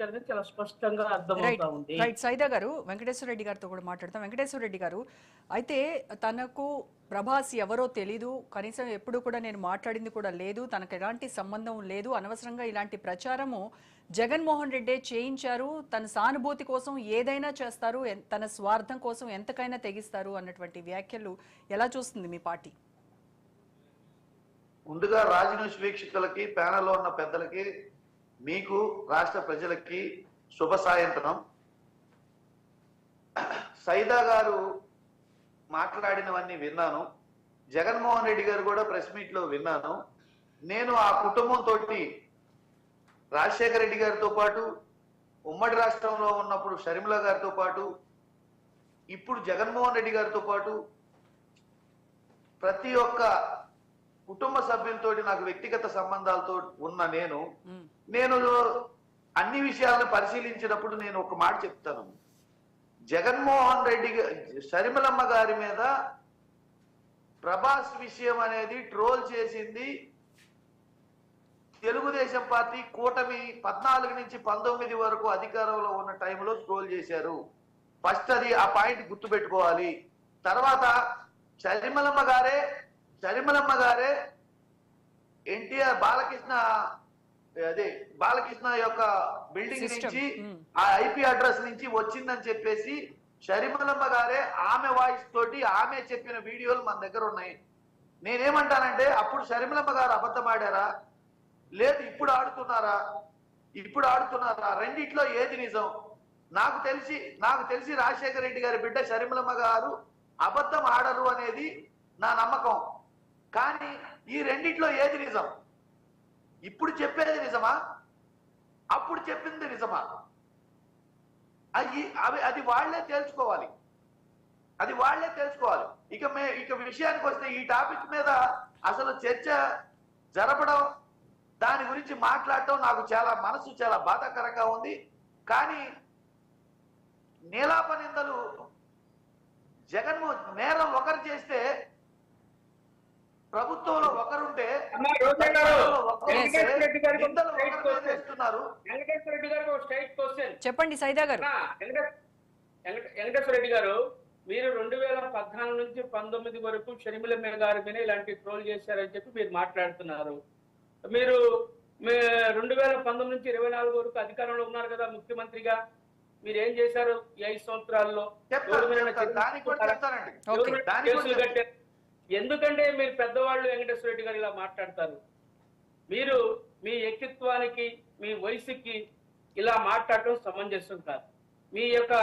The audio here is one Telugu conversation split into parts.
పెట్టారని చాలా స్పష్టంగా అర్థమవుతా ఉంది. రైట్ సైదా గారు, వెంకటేశ్వర రెడ్డి గారితో కూడా మాట్లాడతాం. వెంకటేశ్వర రెడ్డి గారు, అయితే తనకు ప్రభాస్ ఎవరో తెలీదు, కనీసం ఎప్పుడు కూడా నేను మాట్లాడింది కూడా లేదు, తనకు ఎలాంటి సంబంధం లేదు, అనవసరంగా ఇలాంటి ప్రచారము జగన్మోహన్ రెడ్డే చేయించారు, తన సానుభూతి కోసం ఏదైనా చేస్తారు, తన స్వార్థం కోసం ఎంతకైనా తెగిస్తారు అన్నటువంటి వ్యాఖ్యలు ఎలా చూస్తుంది మీ పార్టీ? ముందుగా రాజన్యూస్ వీక్షకులకి, ప్యానెల్లో ఉన్న పెద్దలకి, మీకు, రాష్ట్ర ప్రజలకి శుభ సాయంత్రం. సైదా గారు మాట్లాడినవన్నీ విన్నాను. జగన్మోహన్ రెడ్డి గారు కూడా ప్రెస్ మీట్ లో విన్నాను. నేను ఆ కుటుంబంతో రాజశేఖర రెడ్డి గారితో పాటు, ఉమ్మడి రాష్ట్రంలో ఉన్నప్పుడు షర్మిల గారితో పాటు, ఇప్పుడు జగన్మోహన్ రెడ్డి గారితో పాటు ప్రతి ఒక్క కుటుంబ సభ్యులతో నాకు వ్యక్తిగత సంబంధాలతో ఉన్న నేను అన్ని విషయాలను పరిశీలించినప్పుడు నేను ఒక మాట చెప్తాను. జగన్మోహన్ రెడ్డి షర్మిలమ్మ గారి మీద ప్రభాస్ విషయం అనేది ట్రోల్ చేసింది తెలుగుదేశం పార్టీ కూటమి 14 నుంచి 19 వరకు అధికారంలో ఉన్న టైంలో ట్రోల్ చేశారు. ఫస్ట్ అది ఆ పాయింట్ గుర్తుపెట్టుకోవాలి. తర్వాత షర్మిలమ్మ గారే ఎన్టీఆర్ బాలకృష్ణ యొక్క బిల్డింగ్ నుంచి ఆ ఐపీ అడ్రస్ నుంచి వచ్చిందని చెప్పేసి షర్మిలమ్మ గారే ఆమె వాయిస్ తోటి ఆమె చెప్పిన వీడియోలు మన దగ్గర ఉన్నాయి. నేనేమంటానంటే, అప్పుడు షర్మిలమ్మ గారు అబద్ధం ఆడారా, లేదు ఇప్పుడు ఆడుతున్నారా, రెండిట్లో ఏది నిజం? నాకు తెలిసి రాజశేఖర రెడ్డి గారి బిడ్డ షర్మిలమ్మ గారు అబద్ధం ఆడరు అనేది నా నమ్మకం. కానీ ఈ రెండిట్లో ఏది నిజం? ఇప్పుడు చెప్పేది నిజమా, అప్పుడు చెప్పింది నిజమా? అది వాళ్లే తెలుసుకోవాలి. ఇక విషయానికి వస్తే, ఈ టాపిక్ మీద అసలు చర్చ జరపడం, దాని గురించి మాట్లాడటం నాకు మనసు చాలా బాధాకరంగా ఉంది. కానీ నీలాప నిందలు నేరం ఒకరు చేస్తే, ప్రభుత్వంలో ఒకరుంటే చెప్పండి సైదా గారు. వెంకటేశ్వర రెడ్డి గారు, మీరు 2014 నుంచి 19 వరకు షర్మిలమ్మ గారి మీద ఇలాంటి ట్రోల్ చేశారని చెప్పి మీరు మాట్లాడుతున్నారు. మీరు 2019 నుంచి 24 వరకు అధికారంలో ఉన్నారు కదా ముఖ్యమంత్రిగా. మీరు ఏం చేశారు ఈ 5 సంవత్సరాల్లో? కేసులు కట్టారు. ఎందుకంటే మీరు పెద్దవాళ్ళు వెంకటేశ్వర రెడ్డి గారు ఇలా మాట్లాడతారు. మీరు మీ వ్యక్తిత్వానికి, మీ వయసుకి ఇలా మాట్లాడటం సమంజసం కాదు. మీ యొక్క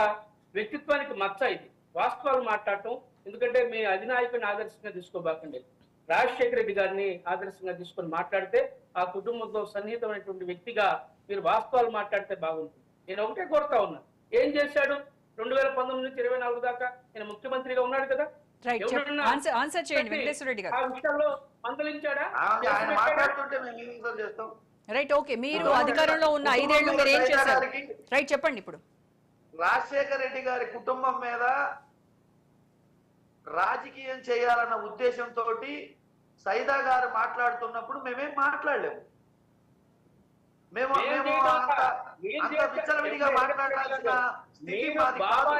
వ్యక్తిత్వానికి మచ్చ ఇది. వాస్తవాలు మాట్లాడటం, ఎందుకంటే మీ అధినాయకుని ఆదర్శంగా తీసుకోబాకండి. రాజశేఖర రెడ్డి గారిని ఆదర్శంగా తీసుకొని మాట్లాడితే, ఆ కుటుంబంతో సన్నిహితమైనటువంటి వ్యక్తిగా మీరు వాస్తవాలు మాట్లాడితే బాగుంటుంది. నేను ఒకటే కోరుతా ఉన్నా, ఏం చేశాడు 2019 నుంచి 24 దాకా? నేను ముఖ్యమంత్రిగా ఉన్నాడు కదా. ఆన్సర్ చేయండి వెంకటేశ్వర రెడ్డి గారు. ఆ విషయంలో మందలించాడా? Right, okay. మీరు అధికారంలో ఉన్న 5 ఏళ్లు మీరు ఏం చేశారు? రైట్, చెప్పండి. ఇప్పుడు రాజశేఖర రెడ్డి గారి కుటుంబం మీద రాజకీయం చేయాలన్న ఉద్దేశంతో సైదా గారు మాట్లాడుతున్నప్పుడు మేమేం మాట్లాడలేము. మేము అంత విచ్చలవిడిగా మాట్లాడాల్సిన స్థితి మాది కాదు.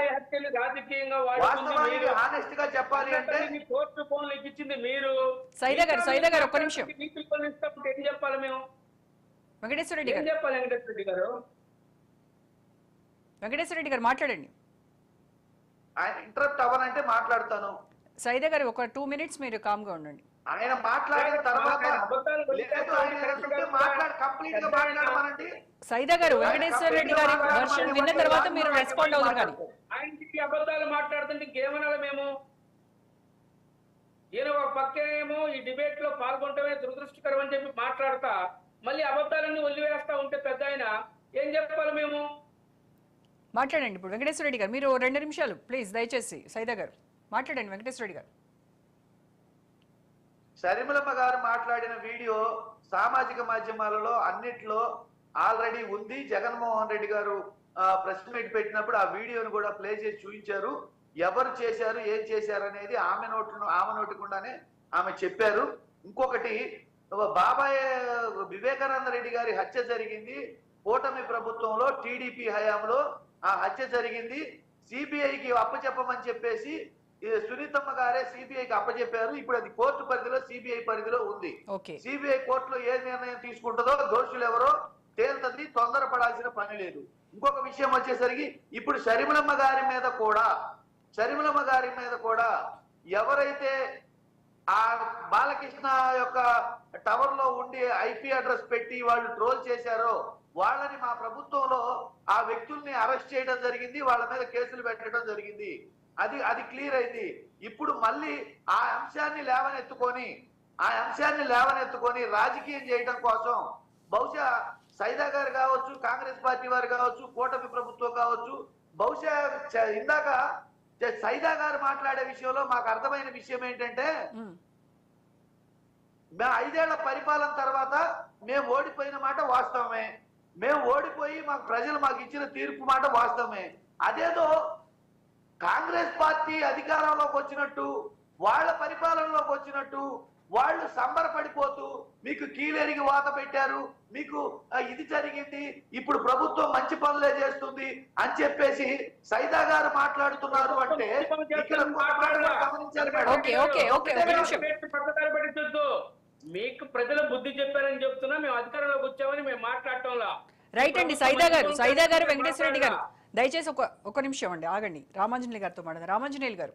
వాస్తవానికి హానెస్ట్ గా చెప్పాలి అంటే, కోర్టు ఫోన్లు ఇచ్చింది మీరు. సైదా గారు ఒక్క నిమిషం. ఏం చెప్పాలి మేము? వెంకటేశ్వర రెడ్డి గారు చెప్పాలి. వెంకటేశ్వర రెడ్డి గారు మాట్లాడండి. ఆయన ఇంటరప్ట్ అవ్వనంటే మాట్లాడతాను. సైదా గారు ఒక 2 minutes మీరు కామ్ గా ఉండండి. ఆయన మాట్లాడిన తర్వాత సైదా గారు వెంకటేశ్వర రెడ్డి గారి వర్షన్ విన్న తర్వాత మీరు రెస్పాండ్ అవుతారు. కానీ ఆయనకి అబద్ధాలు మాట్లాడుతుంటే ఇంకేమనాలి మేము? ఈయన ఒక పక్కేమో ఈ డిబేట్ లో పాల్గొనటమే దురదృష్టకరం అని చెప్పి మాట్లాడతా, మళ్ళీ అబద్ధాలన్నీ వదిలివేస్తా ఉంటే పెద్ద ఆయన ఏం చెప్పాలి మేము? మాట్లాడండి. ఇప్పుడు వెంకటేశ్వర రెడ్డి గారు మీరు 2 నిమిషాలు ప్లీజ్, దయచేసి. సైదా గారు మాట్లాడండి. వెంకటేశ్వర రెడ్డి గారు. షర్మిలమ్మ గారు మాట్లాడిన వీడియో సామాజిక మాధ్యమాలలో అన్నిట్లో ఆల్రెడీ ఉంది. జగన్మోహన్ రెడ్డి గారు ప్రెస్ మీట్ పెట్టినప్పుడు ఆ వీడియోను కూడా ప్లే చేసి చూపించారు. ఎవరు చేశారు, ఏం చేశారు అనేది ఆమె నోటికుండానే ఆమె చెప్పారు. ఇంకొకటి, బాబాయ్ వివేకానంద రెడ్డి గారి హత్య జరిగింది, కూటమి ప్రభుత్వంలో టీడీపీ హయాంలో ఆ హత్య జరిగింది. సిబిఐకి అప్పచెప్పమని చెప్పేసి సునీతమ్మ గారే సిబిఐకి అప్పచెప్పారు. ఇప్పుడు అది కోర్టు పరిధిలో సిబిఐ పరిధిలో ఉంది. సిబిఐ కోర్టులో ఏ నిర్ణయం తీసుకుంటుందో దోషులు ఎవరో తేలుతుంది. తొందరపడాల్సిన పని లేదు. ఇంకొక విషయం వచ్చేసరికి ఇప్పుడు షర్మిలమ్మ గారి మీద కూడా ఎవరైతే ఆ బాలకృష్ణ యొక్క టవర్ లో ఉండి ఐపీ అడ్రస్ పెట్టి వాళ్ళు ట్రోల్ చేశారో వాళ్ళని మా ప్రభుత్వంలో ఆ వ్యక్తుల్ని అరెస్ట్ చేయడం జరిగింది. వాళ్ళ మీద కేసులు పెట్టడం జరిగింది. అది క్లియర్ అయింది. ఇప్పుడు మళ్ళీ ఆ అంశాన్ని లేవనెత్తుకొని రాజకీయం చేయడం కోసం బహుశా సైదా గారు కావచ్చు, కాంగ్రెస్ పార్టీ వారు కావచ్చు, కూటమి ప్రభుత్వం కావచ్చు, బహుశా ఇందాక సైదా గారు మాట్లాడే విషయంలో మాకు అర్థమైన విషయం ఏంటంటే 5 ఏళ్ల పరిపాలన తర్వాత మేము ఓడిపోయిన మాట వాస్తవమే, మేము ఓడిపోయి ప్రజలు మాకు ఇచ్చిన తీర్పు మాట వాస్తవమే. అదేదో కాంగ్రెస్ పార్టీ అధికారంలోకి వచ్చినట్టు, వాళ్ళ పరిపాలనలోకి వచ్చినట్టు వాళ్ళు సంబరపడిపోతూ మీకు కీలేరికి వాత పెట్టారు, మీకు ఇది జరిగింది, ఇప్పుడు ప్రభుత్వం మంచి పనులే చేస్తుంది అని చెప్పేసి సైదా గారు మాట్లాడుతున్నారు అంటే మీకు ప్రజల బుద్ధి చెప్పారని చెప్తున్నా, మేము అధికారంలోకి వచ్చామని మేము మాట్లాడటంలా. రైట్ అండి. సైదా గారు వెంకటేశ్వర రెడ్డి గారు దయచేసి ఒక నిమిషం అండి ఆగండి. రామాంజనేయులు గారితో మాట్లాడారు. రామాంజనేయులు గారు